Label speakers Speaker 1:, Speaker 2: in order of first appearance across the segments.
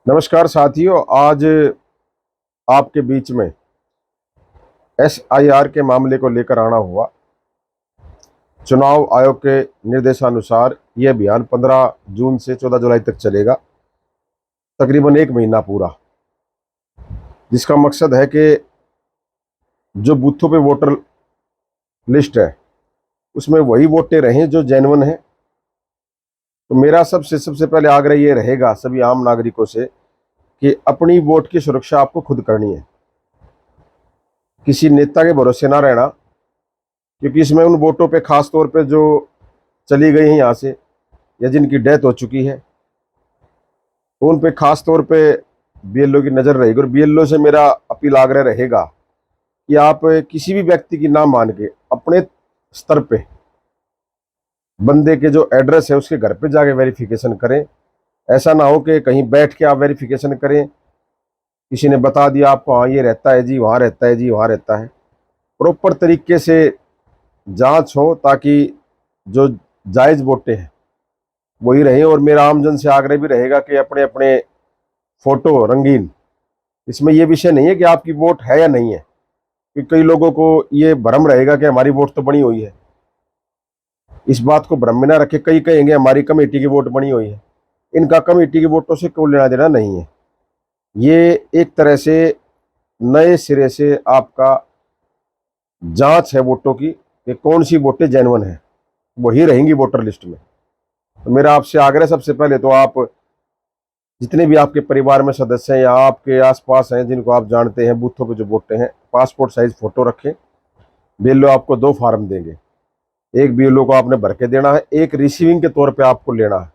Speaker 1: नमस्कार साथियों, आज आपके बीच में एसआईआर के मामले को लेकर आना हुआ। चुनाव आयोग के निर्देशानुसार यह अभियान 15 जून से 14 जुलाई तक चलेगा, तकरीबन 1 महीना पूरा, जिसका मकसद है कि जो बूथों पे वोटर लिस्ट है उसमें वही वोटें रहें जो जेन्युइन हैं। तो मेरा सबसे पहले आग्रह ये रहेगा सभी आम नागरिकों से कि अपनी वोट की सुरक्षा आपको खुद करनी है, किसी नेता के भरोसे ना रहना, क्योंकि इसमें उन वोटों पे खास तौर पे जो चली गई हैं यहाँ से या जिनकी डेथ हो चुकी है, तो उन पे खास तौर पे बीएलओ की नज़र रहेगी। और बीएलओ से मेरा अपील आग्रह रहेगा कि आप किसी भी व्यक्ति की ना मान के अपने स्तर पे बंदे के जो एड्रेस है उसके घर पे जाके वेरिफिकेशन करें। ऐसा ना हो कि कहीं बैठ के आप वेरिफिकेशन करें, किसी ने बता दिया आपको हाँ ये रहता है जी, वहाँ रहता है जी, वहाँ रहता है। प्रॉपर तरीके से जांच हो ताकि जो जायज़ वोटें हैं वही रहें। और मेरा आमजन से आग्रह भी रहेगा कि अपने अपने फोटो रंगीन, इसमें ये विषय नहीं है कि आपकी वोट है या नहीं है, क्योंकि कई लोगों को ये भ्रम रहेगा कि हमारी वोट तो बनी हुई है। इस बात को भ्रम में ना रखे, कई कहेंगे हमारी कमेटी की वोट बनी हुई है। इनका कमेटी की वोटों से कोई लेना देना नहीं है। ये एक तरह से नए सिरे से आपका जांच है वोटों की कि कौन सी वोटें जेन्युइन है, वही रहेंगी वोटर लिस्ट में। तो मेरा आपसे आग्रह, सबसे पहले तो आप जितने भी आपके परिवार में सदस्य हैं या आपके आसपास हैं जिनको आप जानते हैं, बूथों पे जो वोटें हैं, पासपोर्ट साइज फोटो रखें। बीएलओ आपको 2 फार्म देंगे, एक बीएलओ को आपने भर के देना है, एक रिसीविंग के तौर पे आपको लेना है।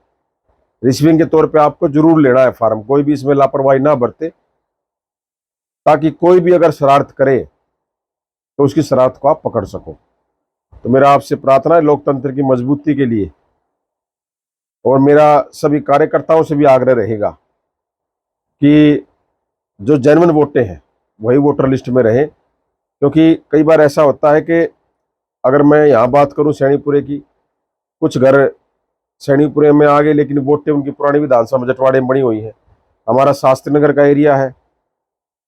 Speaker 1: रिसीविंग के तौर पे आपको जरूर लेना है फार्म, कोई भी इसमें लापरवाही ना बरते, ताकि कोई भी अगर शरारत करे तो उसकी शरारत को आप पकड़ सको। तो मेरा आपसे प्रार्थना है लोकतंत्र की मजबूती के लिए, और मेरा सभी कार्यकर्ताओं से भी आग्रह रहेगा कि जो जेन्युइन वोटें हैं वही वोटर लिस्ट में रहें। क्योंकि कई बार ऐसा होता है कि अगर मैं यहाँ बात करूँ सैनीपुरे की, कुछ घर सैनीपुरे में आ गए लेकिन वोटें उनकी पुरानी विधानसभा जटवाड़े में बनी हुई है। हमारा शास्त्री नगर का एरिया है,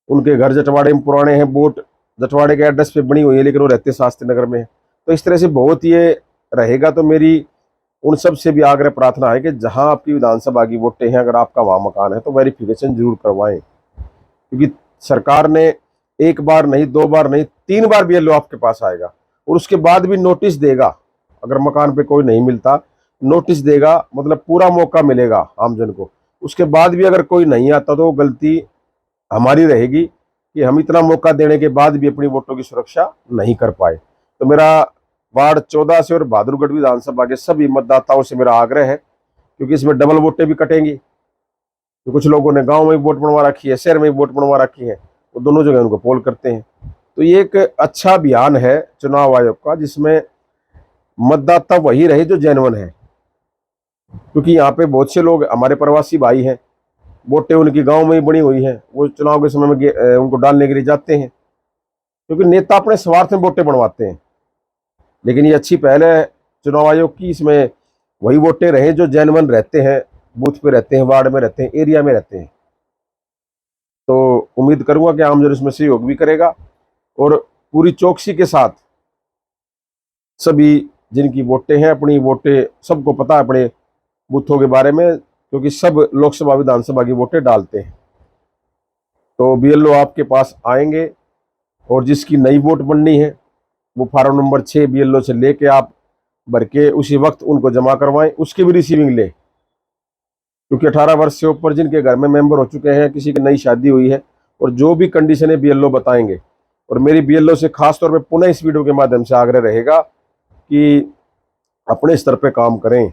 Speaker 1: उनके घर जटवाड़े में पुराने हैं, वोट जटवाड़े के एड्रेस पे बनी हुई है लेकिन वो रहते शास्त्री नगर में है। तो इस तरह से बहुत ये रहेगा। तो मेरी उन सब से भी आग्रह प्रार्थना है कि जहां आपकी विधानसभा की वोटें हैं, अगर आपका वहां मकान है तो वेरिफिकेशन जरूर करवाएं, क्योंकि सरकार ने 1 बार नहीं, 2 बार नहीं, 3 बार बीएलओ आपके पास आएगा और उसके बाद भी नोटिस देगा। अगर मकान पे कोई नहीं मिलता, नोटिस देगा, मतलब पूरा मौका मिलेगा आमजन को। उसके बाद भी अगर कोई नहीं आता तो गलती हमारी रहेगी कि हम इतना मौका देने के बाद भी अपनी वोटों की सुरक्षा नहीं कर पाए। तो मेरा वार्ड 14 से और बहादुरगढ़ विधानसभा के सभी मतदाताओं से मेरा आग्रह है, क्योंकि इसमें डबल वोटें भी कटेंगी। तो कुछ लोगों ने गांव में वोट बनवा रखी है, शहर में वोट बनवा रखी है, वो दोनों जगह उनको पोल करते हैं। तो ये एक अच्छा अभियान है चुनाव आयोग का, जिसमें मतदाता वही रहे जो जेन्युइन है। क्योंकि यहाँ पे बहुत से लोग हमारे प्रवासी भाई हैं, वोटें उनकी गांव में ही बनी हुई हैं, वो चुनाव के समय में उनको डालने के लिए जाते हैं, क्योंकि नेता अपने स्वार्थ में वोटें बनवाते हैं। लेकिन ये अच्छी पहल है चुनाव आयोग की, इसमें वही वोटें रहें जो जेन्युइन रहते हैं, बूथ पे रहते हैं, वार्ड में रहते हैं, एरिया में रहते हैं। तो उम्मीद करूंगा कि आमजन इसमें सहयोग भी करेगा और पूरी चौकसी के साथ सभी जिनकी वोटें हैं, अपनी वोटें सबको पता है अपने बूथों के बारे में, क्योंकि सब लोकसभा विधानसभा की वोटें डालते हैं। तो बीएलओ आपके पास आएंगे और जिसकी नई वोट बननी है वो फार्म नंबर 6 बीएलओ से लेके आप भर के उसी वक्त उनको जमा करवाएं, उसकी भी रिसीविंग ले। क्योंकि 18 वर्ष से ऊपर जिनके घर में मेंबर हो चुके हैं, किसी की नई शादी हुई है, और जो भी कंडीशन है बीएलओ बताएंगे। और मेरी बीएलओ से खास तौर पे पुनः इस वीडियो के माध्यम से आग्रह रहेगा कि अपने स्तर पे काम करें,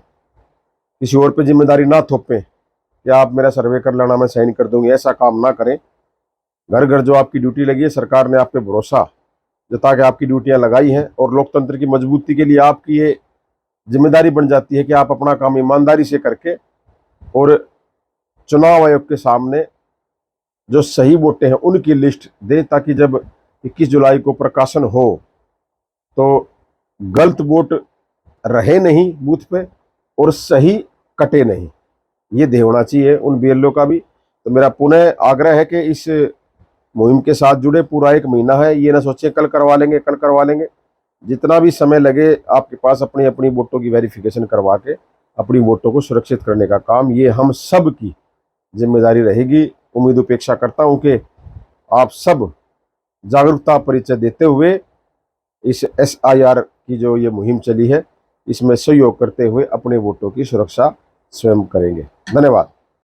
Speaker 1: किसी और पे जिम्मेदारी ना थोपें कि आप मेरा सर्वे कर लेना, मैं साइन कर दूंगी, ऐसा काम ना करें। घर घर जो आपकी ड्यूटी लगी है, सरकार ने आप पे भरोसा जता के आपकी ड्यूटियां लगाई हैं, और लोकतंत्र की मजबूती के लिए आपकी ये जिम्मेदारी बन जाती है कि आप अपना काम ईमानदारी से करके और चुनाव आयोग के सामने जो सही वोटें हैं उनकी लिस्ट दें, ताकि जब 21 जुलाई को प्रकाशन हो तो गलत वोट रहे नहीं बूथ पे और सही कटे नहीं। ये ध्येय होना चाहिए उन बीएलओ का भी। तो मेरा पुनः आग्रह है कि इस मुहिम के साथ जुड़े। पूरा 1 महीना है, ये ना सोचें कल करवा लेंगे, कल करवा लेंगे। जितना भी समय लगे आपके पास अपनी अपनी वोटों की वेरिफिकेशन करवा के अपनी वोटों को सुरक्षित करने का काम, ये हम सब की जिम्मेदारी रहेगी। उम्मीद उपेक्षा करता हूं कि आप सब जागरूकता परिचय देते हुए इस SIR की जो ये मुहिम चली है, इसमें सहयोग करते हुए अपने वोटों की सुरक्षा स्वयं करेंगे। धन्यवाद।